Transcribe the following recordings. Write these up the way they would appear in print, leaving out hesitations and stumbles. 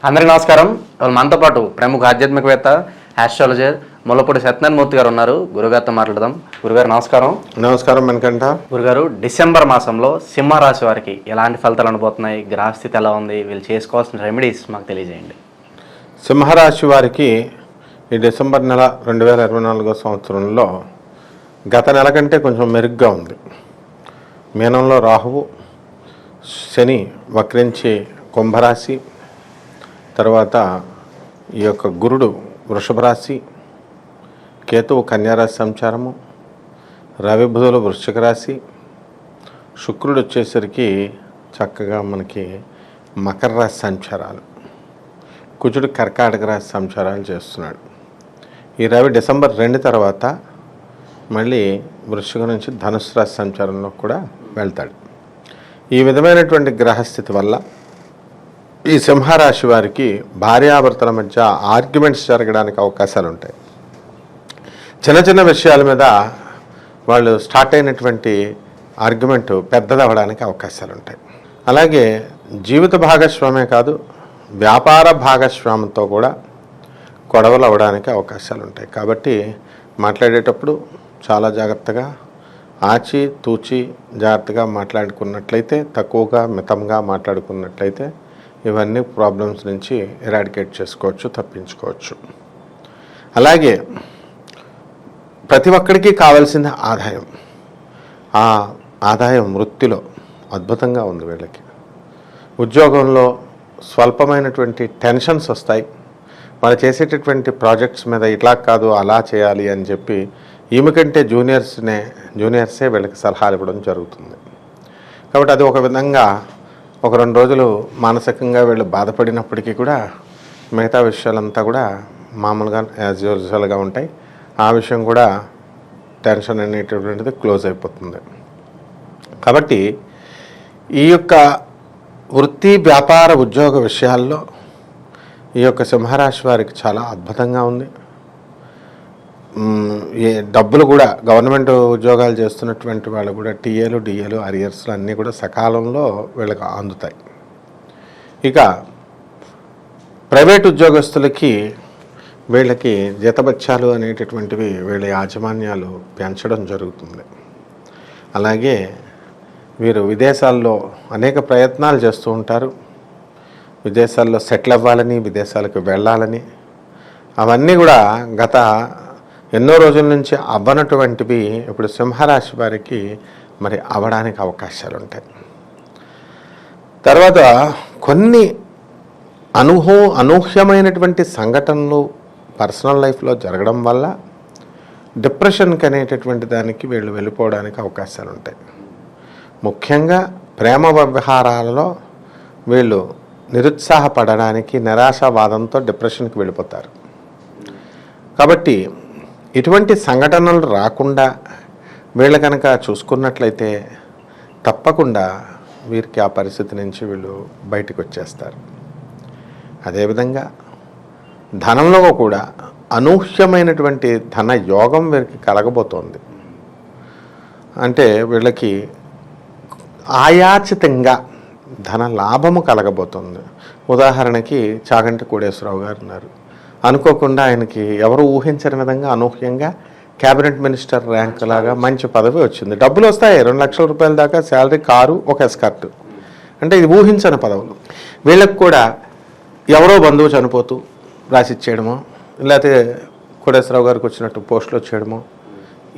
అందరికీ నమస్కారం. మనతో పాటు ప్రముఖ ఆధ్యాత్మికవేత్త ఆస్ట్రాలజర్ ముల్లపూడి సత్యనారాయణ మూర్తి గారు ఉన్నారు. గురుగారితో మాట్లాడదాం. గురుగారు నమస్కారం. నమస్కారం వెనకంట. గురుగారు, డిసెంబర్ మాసంలో సింహరాశి వారికి ఎలాంటి ఫలితాలు ఉండబోతున్నాయి, గ్రహస్థితి ఎలా ఉంది, వీళ్ళు చేసుకోవాల్సిన రెమెడీస్ మాకు తెలియజేయండి. సింహరాశి వారికి ఈ డిసెంబర్ నెల 2024 సంవత్సరంలో గత నెల కంటే కొంచెం మెరుగ్గా ఉంది. మీనంలో రాహువు, శని వక్రించి కుంభరాశి, తర్వాత ఈ యొక్క గురుడు వృషభ రాశి, కేతువు కన్యారాశి సంచారము, రవి బుధులు వృశ్చిక రాశి, శుక్రుడు వచ్చేసరికి చక్కగా మనకి మకర రాశి సంచారాలు, కుజుడు కర్కాటక రాశి సంచారాలు చేస్తున్నాడు. ఈ రవి డిసెంబర్ 2 తర్వాత మళ్ళీ వృశ్చిక నుంచి ధనుసు రాశి సంచారంలో కూడా వెళ్తాడు. ఈ విధమైనటువంటి గ్రహస్థితి వల్ల ఈ సింహరాశి వారికి భార్యాభర్తల మధ్య ఆర్గ్యుమెంట్స్ జరగడానికి అవకాశాలు ఉంటాయి. చిన్న చిన్న విషయాల మీద వాళ్ళు స్టార్ట్ అయినటువంటి ఆర్గ్యుమెంట్ పెద్దదవ్వడానికి అవకాశాలు ఉంటాయి. అలాగే జీవిత భాగస్వామే కాదు, వ్యాపార భాగస్వామితో కూడా గొడవలు అవ్వడానికి అవకాశాలు ఉంటాయి. కాబట్టి మాట్లాడేటప్పుడు చాలా జాగ్రత్తగా ఆచి తూచి జాగ్రత్తగా మాట్లాడుకున్నట్లయితే, తక్కువగా మితంగా మాట్లాడుకున్నట్లయితే ఇవన్నీ ప్రాబ్లమ్స్ నుంచి ఎరాడికేట్ చేసుకోవచ్చు, తప్పించుకోవచ్చు. అలాగే ప్రతి ఒక్కరికి కావాల్సిన ఆదాయం, ఆ ఆదాయం వృత్తిలో అద్భుతంగా ఉంది. వీళ్ళకి ఉద్యోగంలో స్వల్పమైనటువంటి టెన్షన్స్ వస్తాయి. వాళ్ళు చేసేటటువంటి ప్రాజెక్ట్స్ మీద ఇట్లా కాదు అలా చేయాలి అని చెప్పి ఈమె కంటే జూనియర్సే వీళ్ళకి సలహాలు ఇవ్వడం జరుగుతుంది. కాబట్టి అది ఒక విధంగా ఒక 2 రోజులు మానసికంగా వీళ్ళు బాధపడినప్పటికీ కూడా మిగతా విషయాలంతా కూడా మామూలుగా యాజ్ యూజువల్గా ఉంటాయి. ఆ విషయం కూడా టెన్షన్ అనేటటువంటిది క్లోజ్ అయిపోతుంది. కాబట్టి ఈ యొక్క వృత్తి వ్యాపార ఉద్యోగ విషయాల్లో ఈ యొక్క సింహరాశి వారికి చాలా అద్భుతంగా ఉంది. డబ్బులు కూడా గవర్నమెంట్ ఉద్యోగాలు చేస్తున్నటువంటి వాళ్ళు కూడా టీఏలు డిఏలు అరియర్స్లు అన్నీ కూడా సకాలంలో వీళ్ళకి అందుతాయి. ఇక ప్రైవేట్ ఉద్యోగస్తులకి వీళ్ళకి జీతభత్యాలు అనేటటువంటివి వీళ్ళ యాజమాన్యాలు పెంచడం జరుగుతుంది. అలాగే వీరు విదేశాల్లో అనేక ప్రయత్నాలు చేస్తూ ఉంటారు. విదేశాల్లో సెటిల్ అవ్వాలని, విదేశాలకు వెళ్ళాలని, అవన్నీ కూడా గత ఎన్నో రోజుల నుంచి అవ్వనటువంటివి ఇప్పుడు సింహరాశి వారికి మరి అవ్వడానికి అవకాశాలు ఉంటాయి. తర్వాత కొన్ని అనూహ్యమైనటువంటి సంఘటనలు పర్సనల్ లైఫ్లో జరగడం వల్ల డిప్రెషన్కి అనేటటువంటి దానికి వీళ్ళు వెళ్ళిపోవడానికి అవకాశాలు ఉంటాయి. ముఖ్యంగా ప్రేమ వ్యవహారాలలో వీళ్ళు నిరుత్సాహపడడానికి, నిరాశావాదంతో డిప్రెషన్కి వెళ్ళిపోతారు. కాబట్టి ఇటువంటి సంఘటనలు రాకుండా వీళ్ళు కనుక చూసుకున్నట్లయితే తప్పకుండా వీరికి ఆ పరిస్థితి నుంచి వీళ్ళు బయటకు వచ్చేస్తారు. అదేవిధంగా ధనంలో కూడా అనూహ్యమైనటువంటి ధన యోగం వీరికి కలగబోతోంది. అంటే వీళ్ళకి ఆయాచితంగా ధన లాభము కలగబోతుంది. ఉదాహరణకి చాగంటి కోటేశ్వరరావు గారు ఉన్నారు. అనుకోకుండా ఆయనకి ఎవరు ఊహించని విధంగా అనూహ్యంగా క్యాబినెట్ మినిస్టర్ ర్యాంక్ లాగా మంచి పదవి వచ్చింది. డబ్బులు వస్తాయి, 2 లక్షల రూపాయల దాకా శాలరీ, కారు, ఒక ఎస్కార్ట్. అంటే ఇది ఊహించని పదవులు. వీళ్ళకి కూడా ఎవరో బంధువు చనిపోతూ రాసిచ్చేయడమో, లేకపోతే కోటేశ్వరరావు గారికి వచ్చినట్టు పోస్టులు వచ్చేయడమో,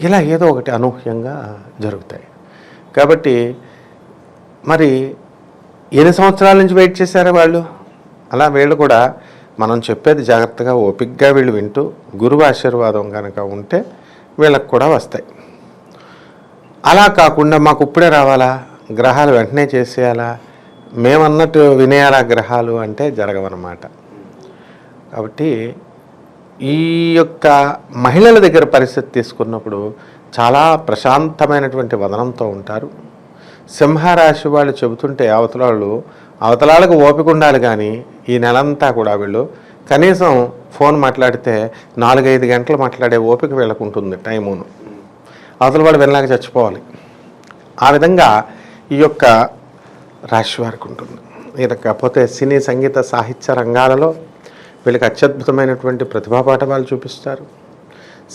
ఇలా ఏదో ఒకటి అనూహ్యంగా జరుగుతాయి. కాబట్టి మరి ఎన్ని సంవత్సరాల నుంచి వెయిట్ చేశారు వాళ్ళు? అలా వీళ్ళు కూడా మనం చెప్పేది జాగ్రత్తగా ఓపికగా వీళ్ళు వింటూ గురువు ఆశీర్వాదం కనుక ఉంటే వీళ్ళకు కూడా వస్తాయి. అలా కాకుండా మాకు ఇప్పుడే రావాలా, గ్రహాలు వెంటనే చేసేయాలా, మేమన్నట్టు వినేయాలా గ్రహాలు అంటే జరగవన్నమాట. కాబట్టి ఈ యొక్క మహిళల దగ్గర పరిస్థితి తీసుకున్నప్పుడు చాలా ప్రశాంతమైనటువంటి వదనంతో ఉంటారు. సింహరాశి వాళ్ళు చెబుతుంటే అవతలాలకు ఓపిక ఉండాలి. కానీ ఈ నెలంతా కూడా వీళ్ళు కనీసం ఫోన్ మాట్లాడితే 4-5 గంటలు మాట్లాడే ఓపిక వీళ్ళకు ఉంటుంది టైమును. అవతల వాడు వెళ్ళాక చచ్చిపోవాలి. ఆ విధంగా ఈ యొక్క రాశి వారికి ఉంటుంది. కాకపోతే సినీ సంగీత సాహిత్య రంగాలలో వీళ్ళకి అత్యద్భుతమైనటువంటి ప్రతిభా పాఠవాలు చూపిస్తారు,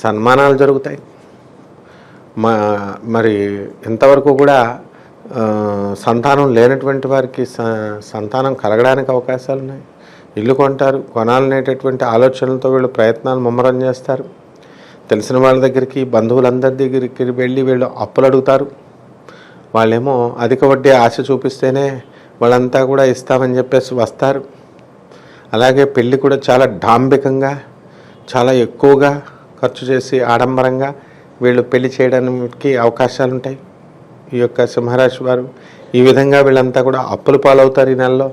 సన్మానాలు జరుగుతాయి. మరి ఇంతవరకు కూడా సంతానం లేనటువంటి వారికి సంతానం కలగడానికి అవకాశాలు ఉన్నాయి. ఇల్లు కొంటారు, కొనాలనేటటువంటి ఆలోచనలతో వీళ్ళు ప్రయత్నాలు ముమ్మరం చేస్తారు. తెలిసిన వాళ్ళ దగ్గరికి, బంధువులందరి దగ్గరికి వెళ్ళి వీళ్ళు అప్పులు అడుగుతారు. వాళ్ళేమో అధిక వడ్డీ ఆశ చూపిస్తేనే వాళ్ళంతా కూడా ఇస్తామని చెప్పేసి వస్తారు. అలాగే పెళ్ళి కూడా చాలా డాంబికంగా, చాలా ఎక్కువగా ఖర్చు చేసి ఆడంబరంగా వీళ్ళు పెళ్లి చేయడానికి అవకాశాలు ఉంటాయి. ఈ యొక్క సింహరాశి వారు ఈ విధంగా వీళ్ళంతా కూడా అప్పుల పాలవుతారు ఈ నెలలో.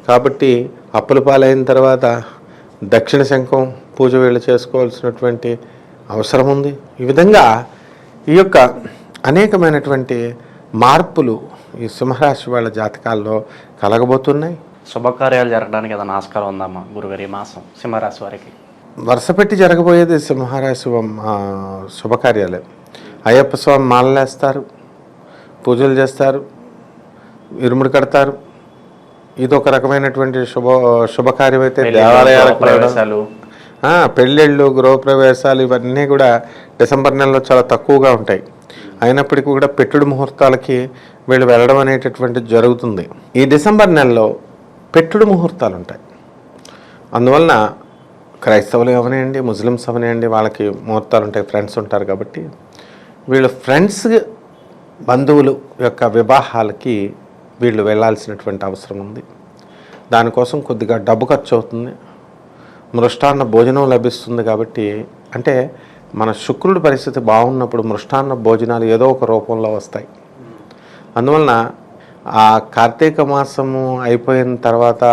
కాబట్టి అప్పుల పాలైన తర్వాత దక్షిణ శంఖం పూజ వీళ్ళు చేసుకోవాల్సినటువంటి అవసరం ఉంది. ఈ విధంగా ఈ యొక్క అనేకమైనటువంటి మార్పులు ఈ సింహరాశి వాళ్ళ జాతకాల్లో కలగబోతున్నాయి. శుభకార్యాలు జరగడానికి ఏదైనా ఆస్కారం ఉందమ్మా గురుగారు ఈ మాసం సింహరాశి వారికి? వరుసపెట్టి జరగబోయేది సింహరాశి శుభకార్యాలే. అయ్యప్ప స్వామి మాలలేస్తారు, పూజలు చేస్తారు, ఇరుముడు కడతారు. ఇదొక రకమైనటువంటి శుభకార్యం అయితే దేవాలయాలకు పెళ్ళిళ్ళు, గృహప్రవేశాలు ఇవన్నీ కూడా డిసెంబర్ నెలలో చాలా తక్కువగా ఉంటాయి. అయినప్పటికీ కూడా పెట్టుడు ముహూర్తాలకి వీళ్ళు వెళ్ళడం అనేటటువంటిది జరుగుతుంది. ఈ డిసెంబర్ నెలలో పెట్టుడు ముహూర్తాలు ఉంటాయి. అందువలన క్రైస్తవులు అవనివ్వండి, ముస్లిమ్స్ అవనివ్వండి, వాళ్ళకి ముహూర్తాలు ఉంటాయి, ఫ్రెండ్స్ ఉంటారు. కాబట్టి వీళ్ళు ఫ్రెండ్స్ బంధువులు యొక్క వివాహాలకి వీళ్ళు వెళ్ళాల్సినటువంటి అవసరం ఉంది. దానికోసం కొద్దిగా డబ్బు ఖర్చు అవుతుంది. మృష్టాన్న భోజనం లభిస్తుంది. కాబట్టి అంటే మన శుక్రుడి పరిస్థితి బాగున్నప్పుడు మృష్టాన్న భోజనాలు ఏదో ఒక రూపంలో వస్తాయి. అందువలన ఆ కార్తీక మాసము అయిపోయిన తర్వాత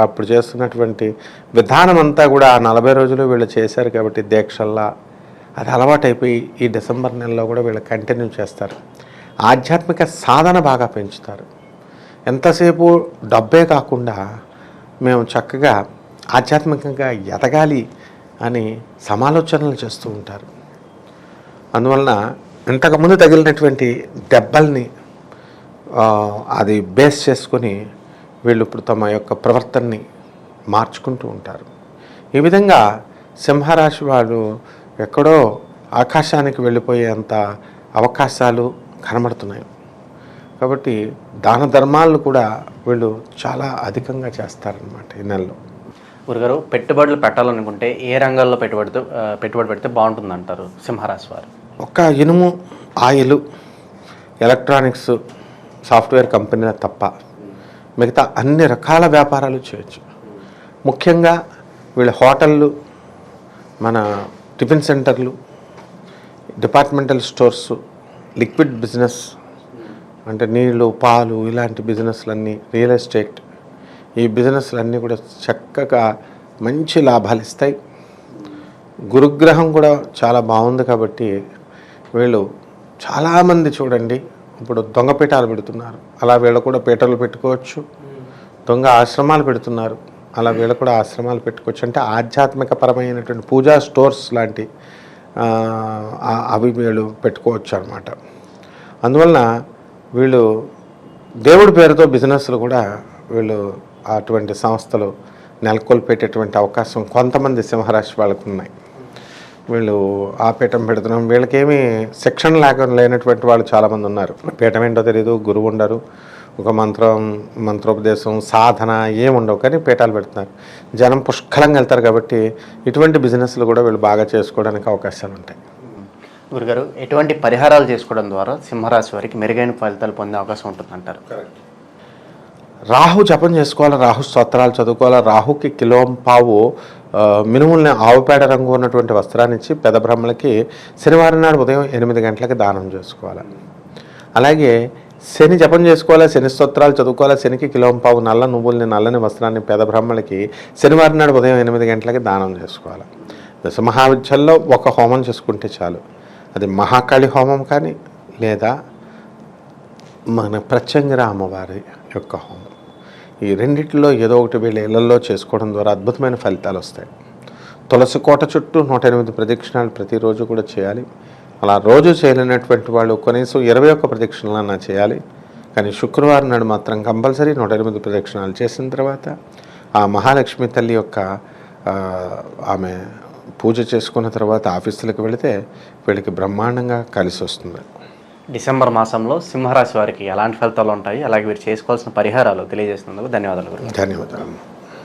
అప్పుడు చేస్తున్నటువంటి విధానం అంతా కూడా ఆ 40 రోజులు వీళ్ళు చేశారు. కాబట్టి దీక్షల్లా అది అలవాటైపోయి ఈ డిసెంబర్ నెలలో కూడా వీళ్ళు కంటిన్యూ చేస్తారు. ఆధ్యాత్మిక సాధన బాగా పెంచుతారు. ఎంతసేపు డబ్బే కాకుండా మేము చక్కగా ఆధ్యాత్మికంగా ఎదగాలి అని సమాలోచనలు చేస్తూ ఉంటారు. అందువలన ఇంతకుముందు తగిలినటువంటి దెబ్బల్ని అది బేస్ చేసుకొని వీళ్ళు ఇప్పుడు తమ యొక్క ప్రవర్తనని మార్చుకుంటూ ఉంటారు. ఈ విధంగా సింహరాశి వాళ్ళు ఎక్కడో ఆకాశానికి వెళ్ళిపోయేంత అవకాశాలు కనబడుతున్నాయి. కాబట్టి దాన ధర్మాలు కూడా వీళ్ళు చాలా అధికంగా చేస్తారనమాట ఈ నెలలో. గురుగారు, పెట్టుబడులు పెట్టాలనుకుంటే ఏ రంగాల్లో పెట్టుబడి పెడితే బాగుంటుంది అంటారు సింహరాశి వారు? ఒక్క ఇనుము, ఆయిల్, ఎలక్ట్రానిక్స్, సాఫ్ట్వేర్ కంపెనీల తప్ప మిగతా అన్ని రకాల వ్యాపారాలు చేయొచ్చు. ముఖ్యంగా వీళ్ళ హోటళ్ళు, మన టిఫిన్ సెంటర్లు, డిపార్ట్మెంటల్ స్టోర్స్, లిక్విడ్ బిజినెస్ అంటే నీళ్ళు, పాలు, ఇలాంటి బిజినెస్లన్నీ, రియల్ ఎస్టేట్, ఈ బిజినెస్లన్నీ కూడా చక్కగా మంచి లాభాలు ఇస్తాయి. గురుగ్రహం కూడా చాలా బాగుంది. కాబట్టి వీళ్ళు చాలామంది చూడండి ఇప్పుడు దొంగ పీఠాలు పెడుతున్నారు. అలా వీళ్ళు కూడా పీఠాలు పెట్టుకోవచ్చు. దొంగ ఆశ్రమాలు పెడుతున్నారు. అలా వీళ్ళు కూడా ఆశ్రమాలు పెట్టుకోవచ్చు. అంటే ఆధ్యాత్మిక పరమైనటువంటి పూజా స్టోర్స్ లాంటి అవి వీళ్ళు పెట్టుకోవచ్చు అన్నమాట. అందువలన వీళ్ళు దేవుడి పేరుతో బిజినెస్లు కూడా వీళ్ళు అటువంటి సంస్థలు నెలకొల్పేటటువంటి అవకాశం కొంతమంది సింహరాశి వాళ్ళకు ఉన్నాయి. వీళ్ళు ఆ పీఠం పెడుతున్నాం, వీళ్ళకేమీ శిక్షణ లేనటువంటి వాళ్ళు చాలామంది ఉన్నారు. పీఠం ఏంటో తెలియదు, గురువు ఉండరు, ఒక మంత్రోపదేశం, సాధన ఏముండవు, కానీ పీఠాలు పెడుతున్నారు. జనం పుష్కలంగా వెళ్తారు. కాబట్టి ఇటువంటి బిజినెస్లు కూడా వీళ్ళు బాగా చేసుకోవడానికి అవకాశాలు ఉంటాయి. గురుగారు, ఎటువంటి పరిహారాలు చేసుకోవడం ద్వారా సింహరాశి వారికి మెరుగైన ఫలితాలు పొందే అవకాశం ఉంటుందంటారు? రాహు జపం చేసుకోవాలి, రాహు స్తోత్రాలు చదువుకోవాలి. రాహుకి కిలోంపావు మినుముల్ని ఆవుపేడ రంగు ఉన్నటువంటి వస్త్రాన్ని ఇచ్చి పెద్ద బ్రహ్మలకి శనివారం నాడు ఉదయం 8 గంటలకి దానం చేసుకోవాలి. అలాగే శని జపం చేసుకోవాలి, శని స్తోత్రాలు చదువుకోవాలి. శనికి కిలోంపావు నల్ల నువ్వుల్ని, నల్లని వస్త్రాన్ని పేద బ్రహ్మలకి శనివారం నాడు ఉదయం 8 గంటలకి దానం చేసుకోవాలి. దశమహావిద్యల్లో ఒక హోమం చేసుకుంటే చాలు. అది మహాకాళి హోమం కానీ లేదా మన ప్రత్యంగిర అమ్మవారి యొక్క హోమం, ఈ రెండిట్లో ఏదో ఒకటి వీళ్ళ ఇళ్లలో చేసుకోవడం ద్వారా అద్భుతమైన ఫలితాలు వస్తాయి. తులసి కోట చుట్టూ 108 ప్రదక్షిణాలు ప్రతిరోజు కూడా చేయాలి. అలా రోజు చేయలేనటువంటి వాళ్ళు కనీసం 21 ప్రదక్షిణలన్నా చేయాలి. కానీ శుక్రవారం నాడు మాత్రం కంపల్సరీ 108 ప్రదక్షిణాలు చేసిన తర్వాత ఆ మహాలక్ష్మి తల్లి యొక్క ఆమె పూజ చేసుకున్న తర్వాత ఆఫీసులకు వెళితే వీళ్ళకి బ్రహ్మాండంగా కలిసి వస్తుంది. డిసెంబర్ మాసంలో సింహరాశి వారికి ఎలాంటి ఫలితాలు ఉంటాయి, అలాగే వీరు చేసుకోవాల్సిన పరిహారాలు తెలియజేసినందుకు ధన్యవాదాలు గురుగారు. ధన్యవాదాలు.